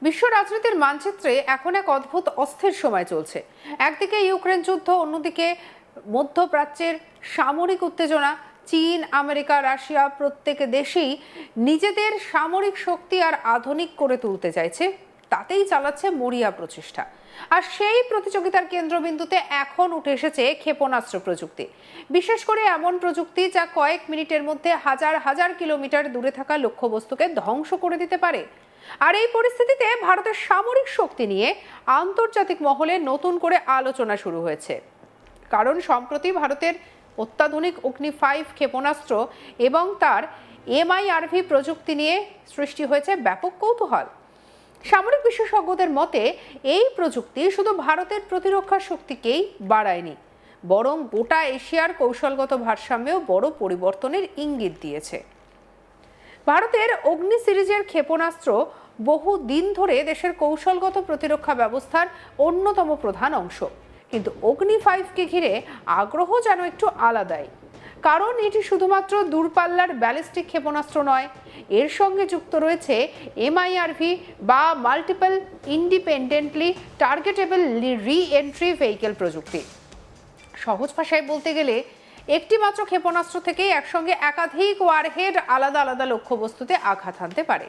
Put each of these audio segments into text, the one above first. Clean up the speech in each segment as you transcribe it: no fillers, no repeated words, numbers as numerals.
বিশ্ব রাজনীতির মানচিত্রে এখন এক অদ্ভুত অস্থির সময় চলছে। একদিকে ইউক্রেন যুদ্ধ, অন্যদিকে মধ্যপ্রাচ্যের সামরিক উত্তেজনা। চীন, আমেরিকা, রাশিয়া প্রত্যেক দেশই নিজেদের সামরিক শক্তি আর আধুনিক করে তুলতে চাইছে, তাতেই চালাচ্ছে মরিয়া প্রচেষ্টা। আর সেই প্রতিযোগিতার কেন্দ্রবিন্দুতে এখন উঠে এসেছে ক্ষেপণাস্ত্র প্রযুক্তি। বিশেষ করে এমন প্রযুক্তি যা কয়েক মিনিটের মধ্যে হাজার হাজার কিলোমিটার দূরে থাকা লক্ষ্যবস্তুকে ধ্বংস করে দিতে পারে। আর এই পরিস্থিতিতে ভারতের সামরিক শক্তি নিয়ে আন্তর্জাতিক মহলে নতুন করে আলোচনা শুরু হয়েছে। কারণ সম্প্রতি ভারতের অত্যাধুনিক অগ্নি-5 ক্ষেপণাস্ত্র এবং তার MIRV প্রযুক্তি নিয়ে সৃষ্টি হয়েছে ব্যাপক কৌতূহল। সামরিক বিশেষজ্ঞদের মতে এই প্রযুক্তি শুধু ভারতের প্রতিরক্ষা শক্তিকেই বাড়ায়নি, বরং গোটা এশিয়ার কৌশলগত ভারসাম্যেও বড় পরিবর্তনের ইঙ্গিত দিয়েছে। ভারতের অগ্নি সিরিজের ক্ষেপণাস্ত্র বহু দিন ধরে দেশের কৌশলগত প্রতিরক্ষা ব্যবস্থার অন্যতম প্রধান অংশ, কিন্তু অগ্নি-5কে ঘিরে আগ্রহ যেন একটু আলাদাই। কারণ এটি শুধুমাত্র দূরপাল্লার ব্যালিস্টিক ক্ষেপণাস্ত্র নয়, এর সঙ্গে যুক্ত রয়েছে MIRV বা মাল্টিপল ইন্ডিপেন্ডেন্টলি টার্গেটেবল রি-এন্ট্রি ভেহিকেল প্রযুক্তি। সহজ ভাষায় বলতে গেলে একটি মাত্র ক্ষেপণাস্ত্র থেকেই একসঙ্গে একাধিক ওয়ারহেড আলাদা আলাদা লক্ষ্যবস্তুতে আঘাত হানতে পারে।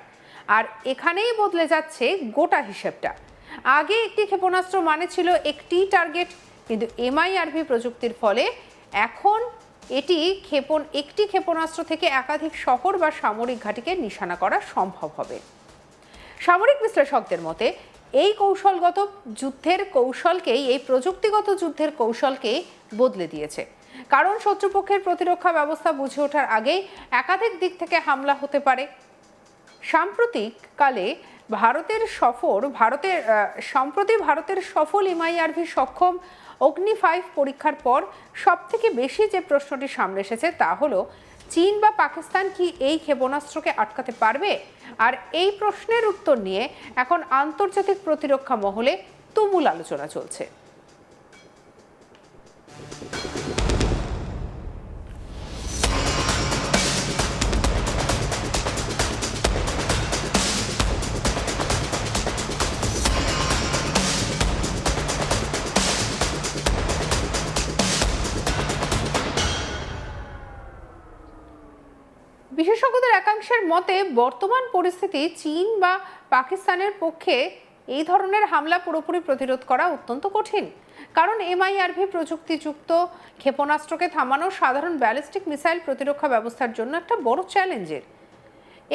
আর এখানেই বদলে যাচ্ছে গোটা হিসেবটা। আগে একটি ক্ষেপণাস্ত্র মানে ছিল একটি টার্গেট, কিন্তু MIRV প্রযুক্তির ফলে এখন একটি ক্ষেপণাস্ত্র থেকে একাধিক শহর বা সামরিক ঘাঁটিকে নিশানা করা সম্ভব হবে। সামরিক বিশ্লেষকদের মতে এই প্রযুক্তিগত যুদ্ধের কৌশলকেই বদলে দিয়েছে। কারণ শত্রুপক্ষের প্রতিরক্ষা ব্যবস্থা বুঝে ওঠার আগেই একাধিক দিক থেকে হামলা হতে পারে। সাম্প্রতিককালে ভারতের সফল MIRV সক্ষম অগ্নি-5 পরীক্ষার পর সবথেকে বেশি যে প্রশ্নটি সামনে এসেছে তা হলো, চীন বা পাকিস্তান কি এই ক্ষেপণাস্ত্রকে আটকাতে পারবে? আর এই প্রশ্নের উত্তর নিয়ে এখন আন্তর্জাতিক প্রতিরক্ষা মহলে তুমুল আলোচনা চলছে। বিশেষজ্ঞদের একাংশের মতে বর্তমান পরিস্থিতি চীন বা পাকিস্তানের পক্ষে এই ধরনের হামলা পুরোপুরি প্রতিরোধ করা অত্যন্ত কঠিন। কারণ MIRV প্রযুক্তিযুক্ত ক্ষেপণাস্ত্রকে থামানো সাধারণ ব্যালিস্টিক মিসাইল প্রতিরক্ষা ব্যবস্থার জন্য একটা বড় চ্যালেঞ্জের।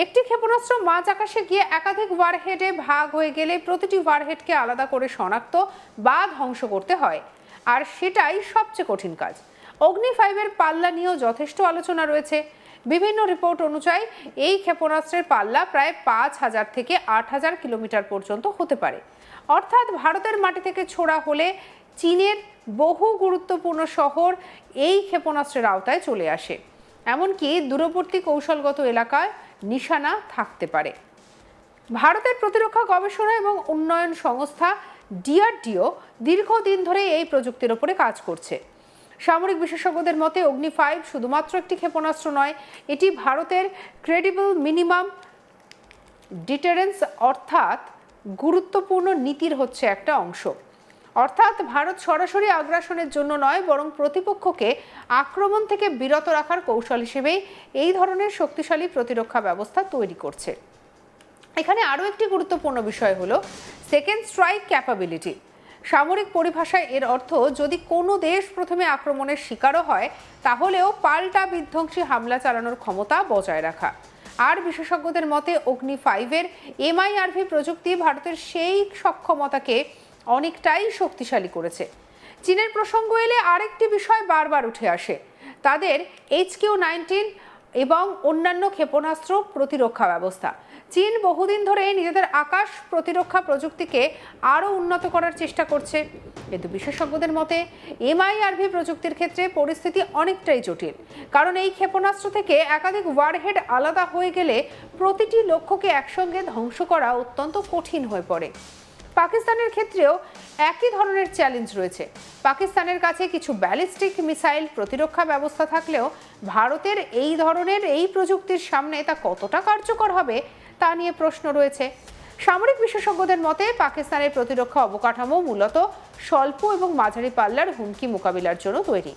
একটি ক্ষেপণাস্ত্র মাঝ আকাশে গিয়ে একাধিক ওয়ারহেডে ভাগ হয়ে গেলে প্রতিটি ওয়ারহেডকে আলাদা করে শনাক্ত বা ধ্বংস করতে হয়, আর সেটাই সবচেয়ে কঠিন কাজ। অগ্নি-5 এর পাল্লা নিয়েও যথেষ্ট আলোচনা রয়েছে। বিভিন্ন রিপোর্ট অনুযায়ী এই ক্ষেপণাস্ত্রের পাল্লা প্রায় 5,000 থেকে 8,000 কিলোমিটার পর্যন্ত হতে পারে। অর্থাৎ ভারতের মাটি থেকে ছোড়া হলে চীনের বহু গুরুত্বপূর্ণ শহর এই ক্ষেপণাস্ত্রের আওতায় চলে আসে। এমনকি দূরবর্তী কৌশলগত এলাকায় নিশানা থাকতে পারে। ভারতের প্রতিরক্ষা গবেষণা এবং উন্নয়ন সংস্থা DRDO দীর্ঘদিন ধরে এই প্রযুক্তির উপরে কাজ করছে। সামরিক বিশেষজ্ঞদের মতে অগ্নি-5 শুধুমাত্র একটি ক্ষেপণাস্ত্র নয়, এটি ভারতের ক্রেডিবল মিনিমাম ডিটারেন্স অর্থাৎ গুরুত্বপূর্ণ নীতির হচ্ছে একটা অংশ। অর্থাৎ ভারত সরাসরি আগ্রাসনের জন্য নয়, বরং প্রতিপক্ষকে আক্রমণ থেকে বিরত রাখার কৌশল হিসেবেই এই ধরনের শক্তিশালী প্রতিরক্ষা ব্যবস্থা তৈরি করছে। এখানে আরও একটি গুরুত্বপূর্ণ বিষয় হলো সেকেন্ড স্ট্রাইক ক্যাপাবিলিটি। সামরিক পরিভাষায় এর অর্থ, যদি কোনো দেশ প্রথমে আক্রমণের শিকারও হয় তাহলেও পাল্টা বিধ্বংসী হামলা চালানোর ক্ষমতা বজায় রাখা। আর বিশেষজ্ঞদের মতে অগ্নি-5 এর MIRV প্রযুক্তি ভারতের সেই সক্ষমতাকে অনেকটাই শক্তিশালী করেছে। চীনের প্রসঙ্গ এলে আরেকটি বিষয় বারবার উঠে আসে, তাদের HQ-19 এবং অন্যান্য ক্ষেপণাস্ত্র প্রতিরক্ষা ব্যবস্থা। চীন বহুদিন ধরে নিজেদের আকাশ প্রতিরক্ষা প্রযুক্তিকে আরও উন্নত করার চেষ্টা করছে, কিন্তু বিশেষজ্ঞদের মতে MIRV প্রযুক্তির ক্ষেত্রে পরিস্থিতি অনেকটাই জটিল। কারণ এই ক্ষেপণাস্ত্র থেকে একাধিক ওয়ারহেড আলাদা হয়ে গেলে প্রতিটি লক্ষ্যকে একসঙ্গে ধ্বংস করা অত্যন্ত কঠিন হয়ে পড়ে। পাকিস্তানের ক্ষেত্রেও একই ধরনের চ্যালেঞ্জ রয়েছে। পাকিস্তানের কাছে কিছু ব্যালিস্টিক মিসাইল প্রতিরক্ষা ব্যবস্থা থাকলেও ভারতের এই ধরনের প্রযুক্তির সামনে তা কতটা কার্যকর হবে তা নিয়ে প্রশ্ন রয়েছে। সামরিক বিশেষজ্ঞদের মতে পাকিস্তানের প্রতিরক্ষা অবকাঠামো মূলত স্বল্প এবং মাঝারি পাল্লার হুমকি মোকাবিলার জন্য তৈরি,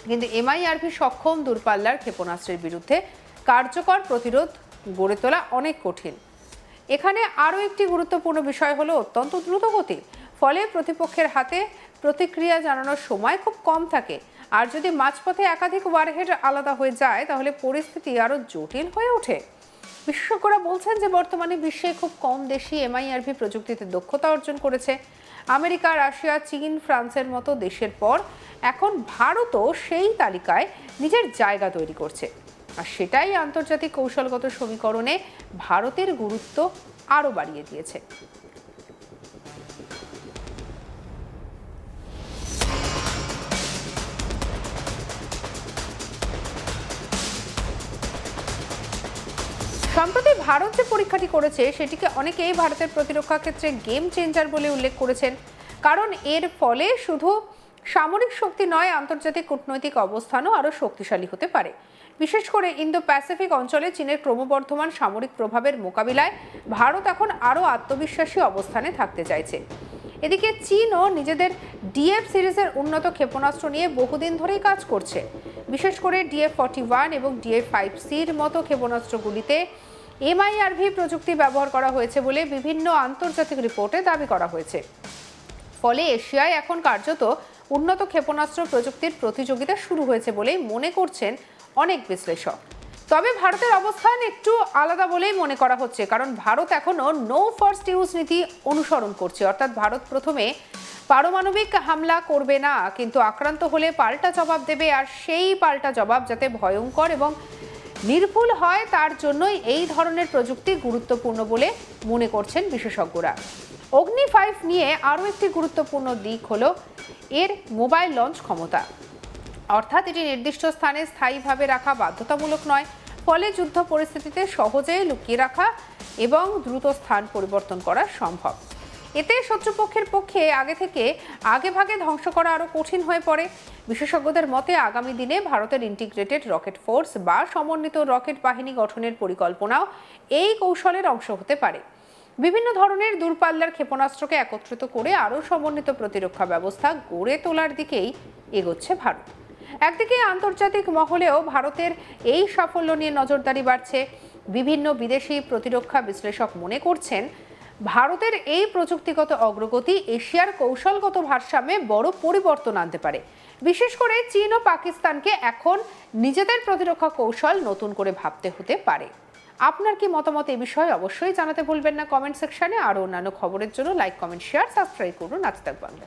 কিন্তু MIRV সক্ষম দূরপাল্লার ক্ষেপণাস্ত্রের বিরুদ্ধে কার্যকর প্রতিরোধ গড়ে তোলা অনেক কঠিন। এখানে আরও একটি গুরুত্বপূর্ণ বিষয় হলো অত্যন্ত দ্রুতগতি, ফলে প্রতিপক্ষের হাতে প্রতিক্রিয়া জানানোর সময় খুব কম থাকে। আর যদি মাঝপথে একাধিক ওয়ারহেড আলাদা হয়ে যায় তাহলে পরিস্থিতি আরও জটিল হয়ে ওঠে। বিশেষজ্ঞরা বলছেন যে বর্তমানে বিশ্বে খুব কম দেশই MIRV প্রযুক্তিতে দক্ষতা অর্জন করেছে। আমেরিকা, রাশিয়া, চীন, ফ্রান্সের মতো দেশের পর এখন ভারতও সেই তালিকায় নিজের জায়গা তৈরি করছে, আর সেটাই আন্তর্জাতিক কৌশলগত সমীকরণে ভারতের গুরুত্ব আরও বাড়িয়ে দিয়েছে। সম্প্রতি ভারত যে পরীক্ষাটি করেছে সেটিকে অনেকেই ভারতের প্রতিরক্ষা ক্ষেত্রে গেম চেঞ্জার বলে উল্লেখ করেছেন, কারণ এর ফলে শুধু সামরিক শক্তি নয়, আন্তর্জাতিক কূটনৈতিক অবস্থানও আরও শক্তিশালী হতে পারে। বিশেষ করে ইন্দো প্যাসিফিক অঞ্চলে চীনের ক্রমবর্ধমান সামরিক প্রভাবের মোকাবিলায় ভারত এখন আরও আত্মবিশ্বাসী অবস্থানে থাকতে চাইছে। এদিকে চীনও নিজেদের DF সিরিজের উন্নত ক্ষেপণাস্ত্র নিয়ে বহুদিন ধরেই কাজ করছে। বিশেষ করে DF-41 এবং DF-5Cর মতো ক্ষেপণাস্ত্রগুলিতে MIRV প্রযুক্তি ব্যবহার করা হয়েছে বলে বিভিন্ন আন্তর্জাতিক রিপোর্টে দাবি করা হয়েছে। ফলে এশিয়ায় এখন কার্যত উন্নত ক্ষেপণাস্ত্র প্রযুক্তির প্রতিযোগিতা শুরু হয়েছে বলেই মনে করছেন অনেক বিশ্লেষক। তবে ভারতের অবস্থান একটু আলাদা বলেই মনে করা হচ্ছে, কারণ ভারত এখনো নো ফার্স্ট ইউজ নীতি অনুসরণ করছে, অর্থাৎ ভারত প্রথমে পারমাণবিক হামলা করবে না, কিন্তু আক্রান্ত হলে পাল্টা জবাব দেবে, আর সেই পাল্টা জবাব যাতে ভয়ঙ্কর এবং নির্ভুল হয় তার জন্যই এই ধরনের প্রযুক্তি গুরুত্বপূর্ণ বলে মনে করছেন বিশেষজ্ঞরা। অগ্নি 5 নিয়ে আরও একটি গুরুত্বপূর্ণ দিক হলো এর মোবাইল লঞ্চ ক্ষমতা, অর্থাৎ এটি নির্দিষ্ট স্থানে স্থায়ীভাবে রাখা বাধ্যতামূলক নয়, ফলে যুদ্ধ পরিস্থিতিতে সহজে লুকিয়ে রাখা এবং দ্রুত স্থান পরিবর্তন করা সম্ভব। এতে শত্রুপক্ষের পক্ষে আগেভাগে ধ্বংস করা আরও কঠিন হয়ে পড়ে। বিশেষজ্ঞদের মতে আগামী দিনে ভারতের ইন্টিগ্রেটেড রকেট ফোর্স বা সমন্বিত রকেট বাহিনী গঠনের পরিকল্পনাও এই কৌশলের অংশ হতে পারে। বিভিন্ন ধরনের দূরপাল্লার ক্ষেপণাস্ত্রকে একত্রিত করে আরও সমন্বিত প্রতিরক্ষা ব্যবস্থা গড়ে তোলার দিকেই এগোচ্ছে ভারত। একদিকে আন্তর্জাতিক মহলেও ভারতের এই সাফল্য নিয়ে নজরদারি বাড়ছে। বিভিন্ন বিদেশি প্রতিরক্ষা বিশ্লেষক মনে করছেন ভারতের এই প্রযুক্তিগত অগ্রগতি এশিয়ার কৌশলগত ভারসাম্যে বড় পরিবর্তন আনতে পারে। বিশেষ করে চীন ও পাকিস্তানকে এখন নিজেদের প্রতিরক্ষা কৌশল নতুন করে ভাবতে হতে পারে। আপনার কি মতামত এই বিষয়ে অবশ্যই জানাতে ভুলবেন না কমেন্ট সেকশনে। আর অন্যান্য খবরের জন্য লাইক, কমেন্ট, শেয়ার, সাবস্ক্রাইব করুন আজ তাক বাংলা।